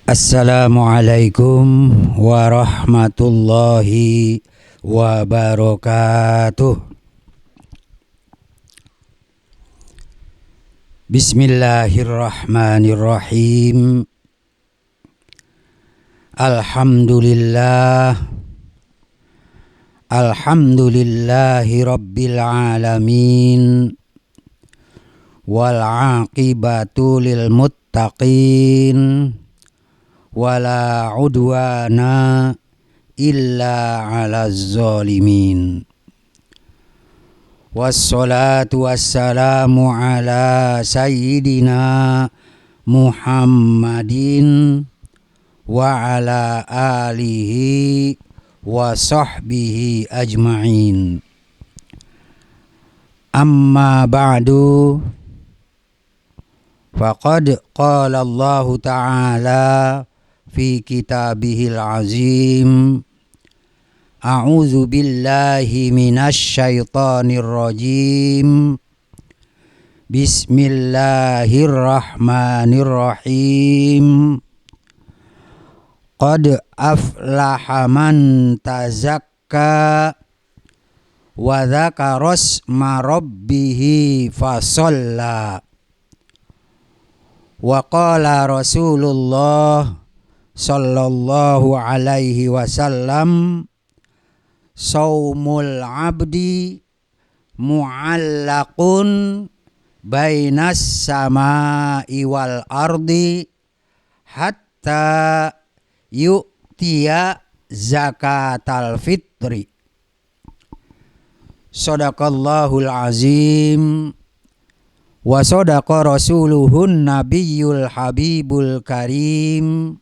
Assalamualaikum warahmatullahi wabarakatuh. Bismillahirrahmanirrahim. Alhamdulillahi rabbil alamin. Wal aqibatu lil muttaqin. Wala udwana illa ala zalimin. Wassalatu wassalamu ala sayyidina Muhammadin wa ala alihi wa sahbihi ajma'in. Amma ba'du, faqad qala Allah ta'ala fi kitabihil azim. A'udzu billahi minasy syaithanir rajim. Bismillahirrahmanirrahim. Qad aflaha man tazakka wa dzakara isma rabbih fasalla. Wa qala Rasulullah sallallahu alaihi wasallam, saumul abdi mu'allaqun bainas samai wal ardi hatta yu'tiya zakatal fitri. Shadaqallahul azim wa shadaqa rasuluhun nabiyyul habibul karim.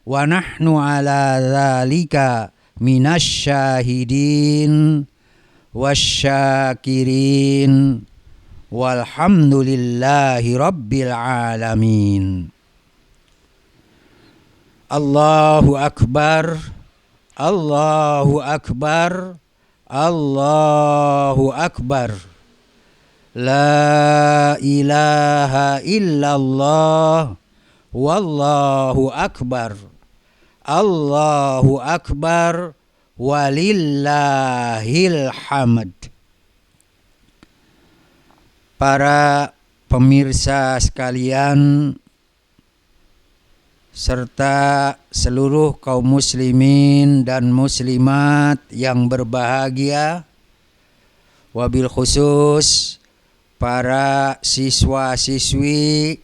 Wa nahnu ala dzalika minasy syahidin wasyakirin walhamdulillahi rabbil alamin. Allahu akbar, Allahu akbar, Allahu akbar. La ilaha illallah wallahu akbar. Allahu akbar walillahil hamd. Para pemirsa sekalian serta seluruh kaum muslimin dan muslimat yang berbahagia, wabil khusus para siswa-siswi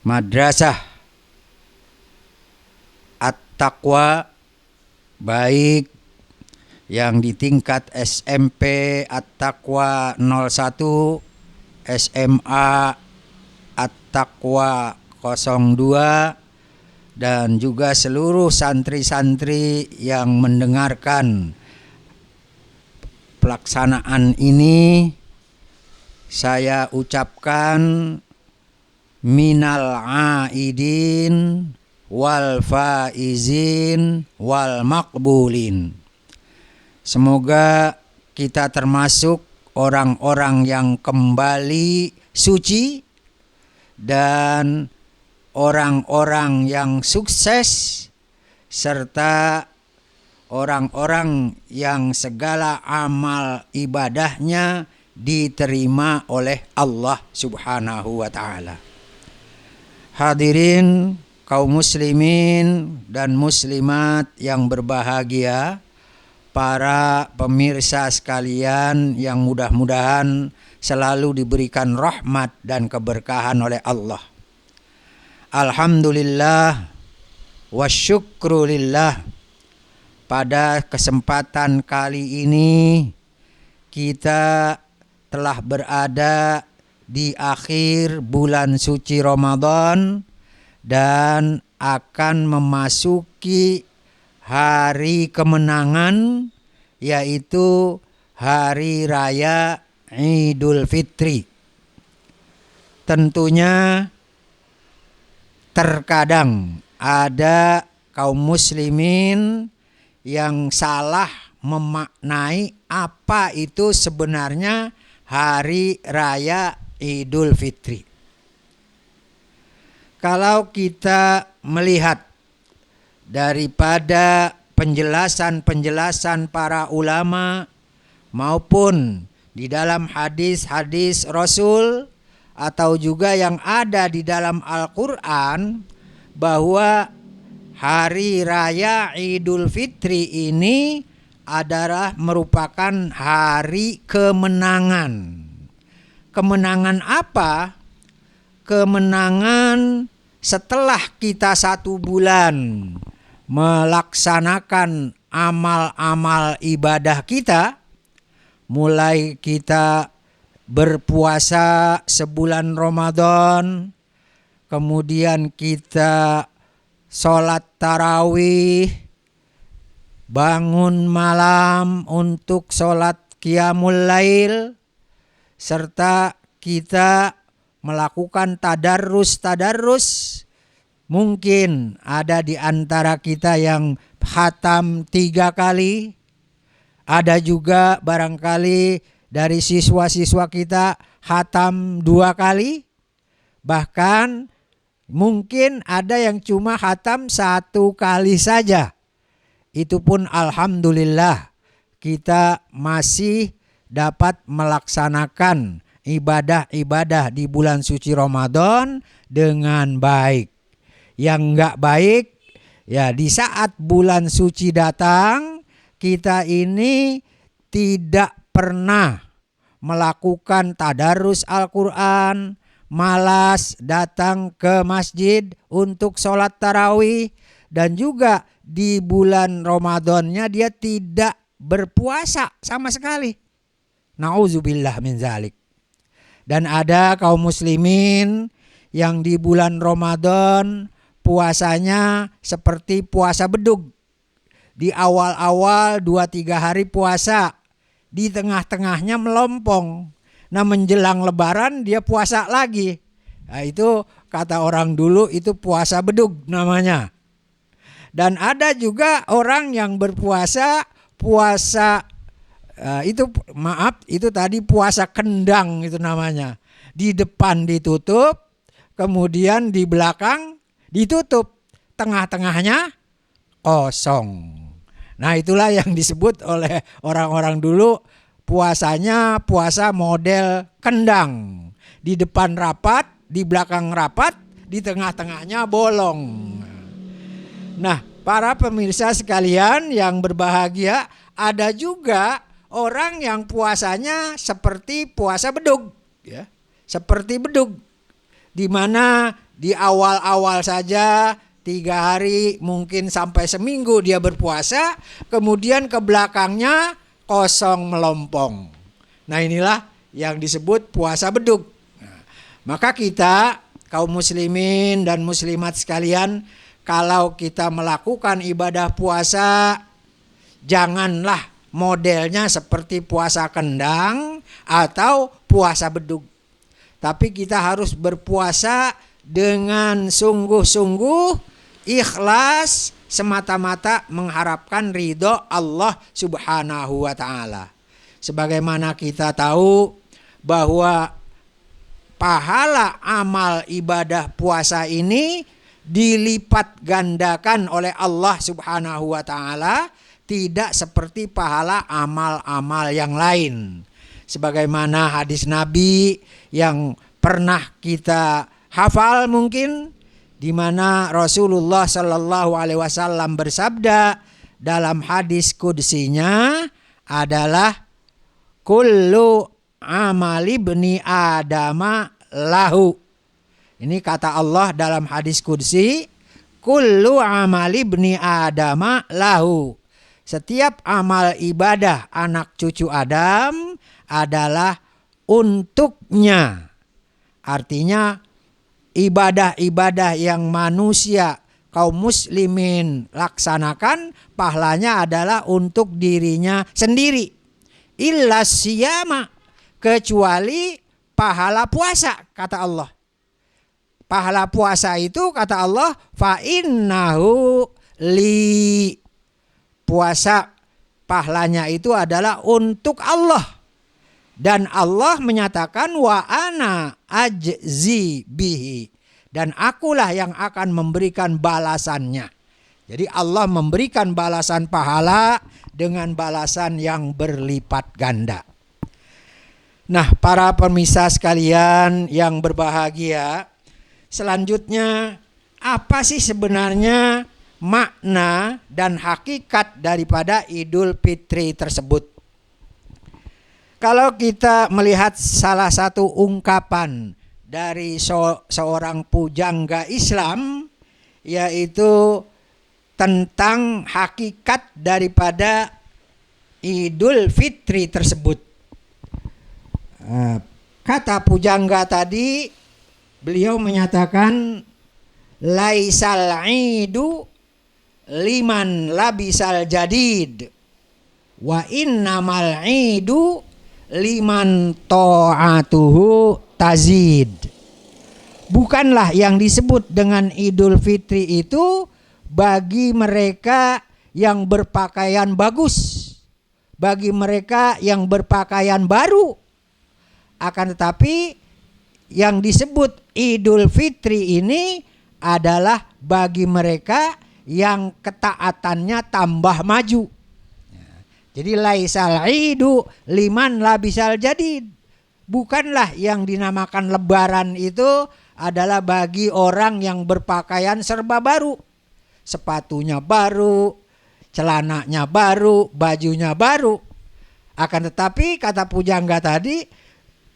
madrasah At-Taqwa, baik yang di tingkat SMP At-Taqwa 01, SMA At-Taqwa 02, dan juga seluruh santri-santri yang mendengarkan pelaksanaan ini, saya ucapkan minal aidin wal faizin wal maqbulin. Semoga kita termasuk orang-orang yang kembali suci dan orang-orang yang sukses, serta orang-orang yang segala amal ibadahnya diterima oleh Allah Subhanahu wa ta'ala. Hadirin kaum muslimin dan muslimat yang berbahagia, para pemirsa sekalian yang mudah-mudahan selalu diberikan rahmat dan keberkahan oleh Allah. Alhamdulillah wa syukrulillah. Pada kesempatan kali ini kita telah berada di akhir bulan suci Ramadan dan akan memasuki hari kemenangan, yaitu hari raya Idul Fitri. Tentunya terkadang ada kaum muslimin yang salah memaknai apa itu sebenarnya hari raya Idul Fitri. kalau kita melihat daripada penjelasan-penjelasan para ulama maupun di dalam hadis-hadis Rasul atau juga yang ada di dalam Al-Quran, bahwa hari raya Idul Fitri ini adalah merupakan hari kemenangan. Kemenangan apa? Kemenangan setelah kita 1 bulan melaksanakan amal-amal ibadah kita, mulai kita berpuasa sebulan Ramadan, kemudian kita sholat tarawih, bangun malam untuk sholat qiyamul lail, serta kita melakukan tadarrus. Mungkin ada di antara kita yang khatam 3 kali. Ada juga barangkali dari siswa-siswa kita khatam 2 kali. Bahkan mungkin ada yang cuma khatam 1 kali saja. Itu pun alhamdulillah kita masih dapat melaksanakan ibadah-ibadah di bulan suci Ramadan dengan baik. Yang enggak baik, ya di saat bulan suci datang, kita ini tidak pernah melakukan tadarus Al-Quran, malas datang ke masjid untuk sholat tarawih, dan juga di bulan Ramadannya dia tidak berpuasa sama sekali. Nauzubillah min zalik. Dan ada kaum muslimin yang di bulan Ramadan puasanya seperti puasa bedug. Di awal-awal 2-3 hari puasa, di tengah-tengahnya melompong. Nah menjelang lebaran dia puasa lagi. Nah, itu kata orang dulu itu puasa bedug namanya. Dan ada juga orang yang berpuasa itu tadi puasa kendang itu namanya. Di depan ditutup, kemudian di belakang ditutup, tengah-tengahnya kosong. Nah itulah yang disebut oleh orang-orang dulu puasanya puasa model kendang. Di depan rapat, di belakang rapat, di tengah-tengahnya bolong. Nah para pemirsa sekalian yang berbahagia, ada juga orang yang puasanya seperti puasa bedug, ya, seperti bedug, di mana di awal-awal saja 3 hari mungkin sampai seminggu dia berpuasa, kemudian ke belakangnya kosong melompong. Nah inilah yang disebut puasa bedug. Nah, maka kita kaum muslimin dan muslimat sekalian, kalau kita melakukan ibadah puasa, janganlah modelnya seperti puasa kendang atau puasa bedug. Tapi kita harus berpuasa dengan sungguh-sungguh, ikhlas, semata-mata mengharapkan ridho Allah Subhanahu wa ta'ala. Sebagaimana kita tahu bahwa pahala amal ibadah puasa ini dilipat gandakan oleh Allah Subhanahu wa ta'ala, tidak seperti pahala amal-amal yang lain. Sebagaimana hadis Nabi yang pernah kita hafal mungkin, di mana Rasulullah Shallallahu Alaihi Wasallam bersabda dalam hadis qudsinya adalah kullu amali bni adama lahu. Ini kata Allah dalam hadis qudsi, kullu amali bni adama lahu. Setiap amal ibadah anak cucu Adam adalah untuknya. Artinya ibadah-ibadah yang manusia kaum muslimin laksanakan, pahalanya adalah untuk dirinya sendiri. Illa siyama, kecuali pahala puasa, kata Allah. Pahala puasa itu kata Allah, fa innahu li. Puasa pahalanya itu adalah untuk Allah. Dan Allah menyatakan wa ana ajzi bihi, dan akulah yang akan memberikan balasannya. Jadi Allah memberikan balasan pahala dengan balasan yang berlipat ganda. Nah, para pemirsa sekalian yang berbahagia, selanjutnya apa sih sebenarnya makna dan hakikat daripada Idul Fitri tersebut? Kalau kita melihat salah satu ungkapan dari seorang pujangga Islam, yaitu tentang hakikat daripada Idul Fitri tersebut. Kata pujangga tadi, beliau menyatakan laisal idu liman labisal jadid wa innamal idu liman ta'atuhu tazid. Bukanlah yang disebut dengan Idul Fitri itu bagi mereka yang berpakaian bagus, bagi mereka yang berpakaian baru. Akan tetapi yang disebut Idul Fitri ini adalah bagi mereka yang ketaatannya tambah maju. Jadi laisal idu liman labisal jadid. Bukanlah yang dinamakan lebaran itu adalah bagi orang yang berpakaian serba baru. Sepatunya baru, celananya baru, bajunya baru. Akan tetapi kata pujangga tadi,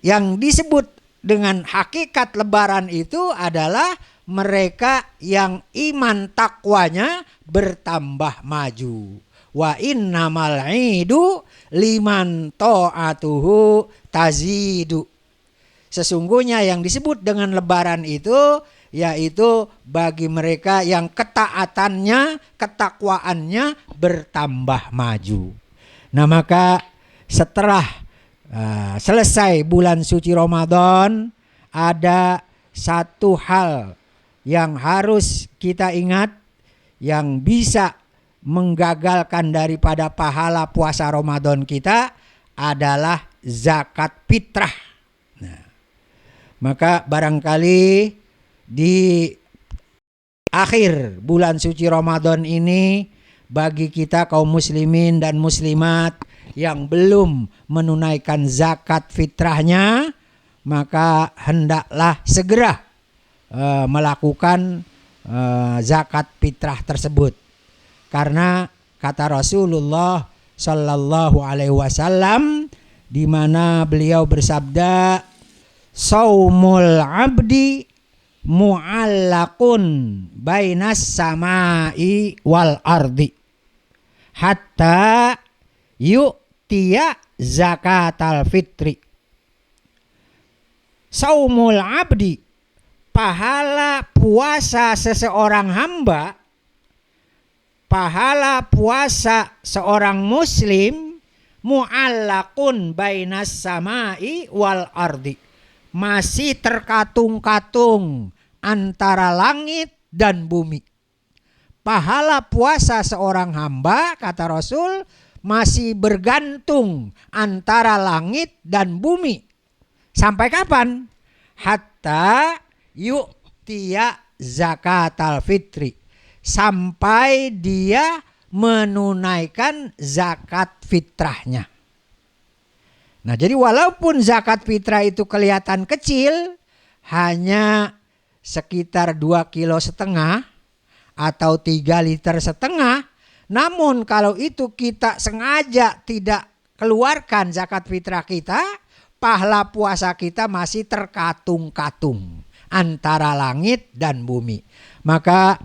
yang disebut dengan hakikat lebaran itu adalah mereka yang iman takwanya bertambah maju. Wa innamal idu liman ta'atuhu tazidu. Sesungguhnya yang disebut dengan lebaran itu yaitu bagi mereka yang ketaatannya, ketakwaannya bertambah maju. Nah, maka setelah selesai bulan suci Ramadan, ada satu hal yang harus kita ingat yang bisa menggagalkan daripada pahala puasa Ramadan kita adalah zakat fitrah. Nah, maka barangkali di akhir bulan suci Ramadan ini bagi kita kaum muslimin dan muslimat yang belum menunaikan zakat fitrahnya, maka hendaklah segera melakukan zakat fitrah tersebut. Karena kata Rasulullah Sallallahu Alaihi Wasallam, di mana beliau bersabda, saumul abdi mu'allaqun bainas samai wal ardi hatta yu'tiya zakatal fitri. Saumul abdi, pahala puasa seseorang hamba, pahala puasa seorang muslim, mu'allaqun bainas samai wal ardi, masih terkatung-katung antara langit dan bumi. Pahala puasa seorang hamba, kata Rasul, masih bergantung antara langit dan bumi. Sampai kapan? Hatta yu'tiya zakatal fitri, sampai dia menunaikan zakat fitrahnya. Nah, jadi walaupun zakat fitrah itu kelihatan kecil, hanya sekitar 2,5 kilo atau 3,5 liter, namun kalau itu kita sengaja tidak keluarkan zakat fitrah kita, pahala puasa kita masih terkatung-katung antara langit dan bumi. Maka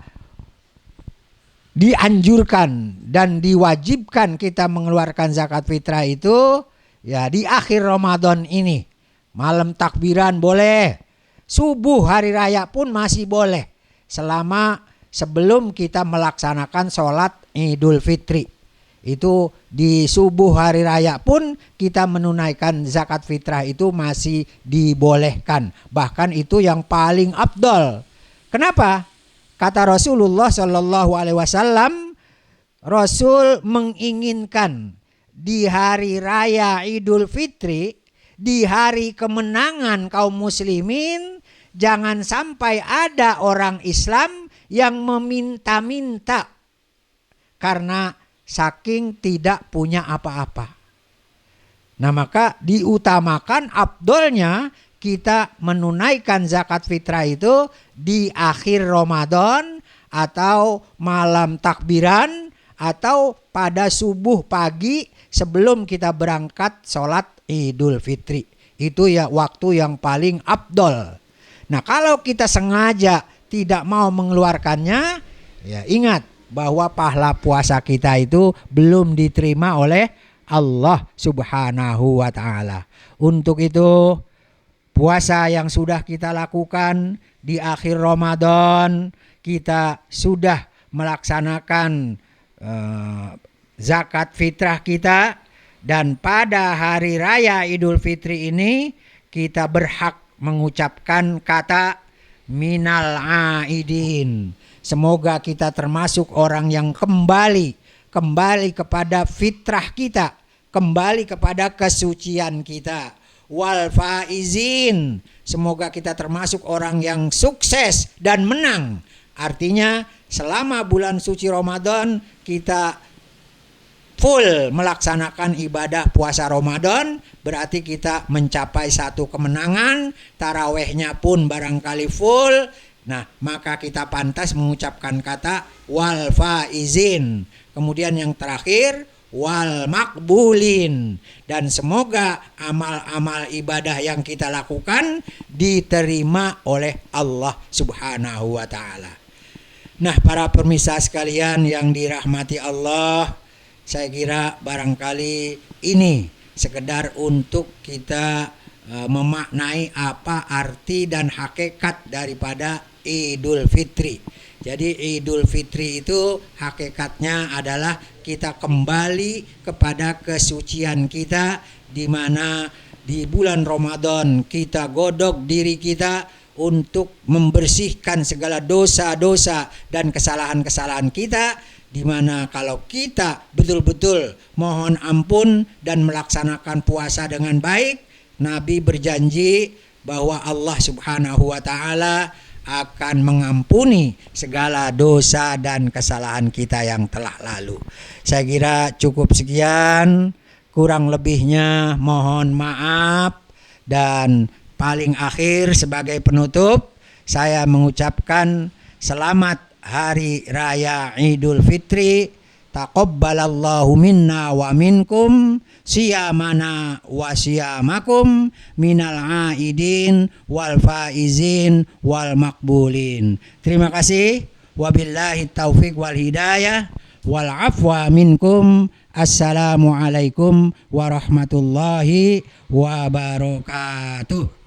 dianjurkan dan diwajibkan kita mengeluarkan zakat fitrah itu ya di akhir Ramadan ini. Malam takbiran boleh, subuh hari raya pun masih boleh, selama sebelum kita melaksanakan sholat Idul Fitri. Itu di subuh hari raya pun kita menunaikan zakat fitrah itu masih dibolehkan. Bahkan itu yang paling afdal. Kenapa? Kata Rasulullah Shallallahu Alaihi Wasallam, Rasul menginginkan di hari raya Idul Fitri, di hari kemenangan kaum muslimin, jangan sampai ada orang Islam yang meminta-minta karena saking tidak punya apa-apa. Nah, maka diutamakan afdolnya kita menunaikan zakat fitrah itu di akhir Ramadan atau malam takbiran atau pada subuh pagi sebelum kita berangkat sholat Idul Fitri. Itu ya waktu yang paling afdol. Nah, kalau kita sengaja tidak mau mengeluarkannya, ya ingat bahwa pahala puasa kita itu belum diterima oleh Allah Subhanahu wa ta'ala. Untuk itu, puasa yang sudah kita lakukan di akhir Ramadan, kita sudah melaksanakan zakat fitrah kita, dan pada hari raya Idul Fitri ini kita berhak mengucapkan kata minal aidin. Semoga kita termasuk orang yang kembali kepada fitrah kita, kembali kepada kesucian kita. Wal faizin, semoga kita termasuk orang yang sukses dan menang. Artinya selama bulan suci Ramadan kita full melaksanakan ibadah puasa Ramadan, berarti kita mencapai satu kemenangan. Tarawehnya pun barangkali full. Nah, maka kita pantas mengucapkan kata wal faizin. Kemudian yang terakhir wal makbulin, dan semoga amal-amal ibadah yang kita lakukan diterima oleh Allah Subhanahu wa ta'ala. Nah, para pemirsa sekalian yang dirahmati Allah, saya kira barangkali ini sekedar untuk kita memaknai apa arti dan hakikat daripada Idul Fitri. Jadi Idul Fitri itu hakikatnya adalah kita kembali kepada kesucian kita, di mana di bulan Ramadan kita godok diri kita untuk membersihkan segala dosa-dosa dan kesalahan-kesalahan kita, di mana kalau kita betul-betul mohon ampun dan melaksanakan puasa dengan baik, Nabi berjanji bahwa Allah Subhanahu wa ta'ala akan mengampuni segala dosa dan kesalahan kita yang telah lalu. Saya kira cukup sekian, kurang lebihnya mohon maaf. Dan paling akhir sebagai penutup, saya mengucapkan selamat Hari Raya Idul Fitri. Taqabbalallahu minna wa minkum siyamana wa siyamakum minal aidin wal faizin wal makbulin. Terima kasih. Wabillahi taufiq wal hidayah wal afwa minkum. Assalamualaikum warahmatullahi wabarakatuh.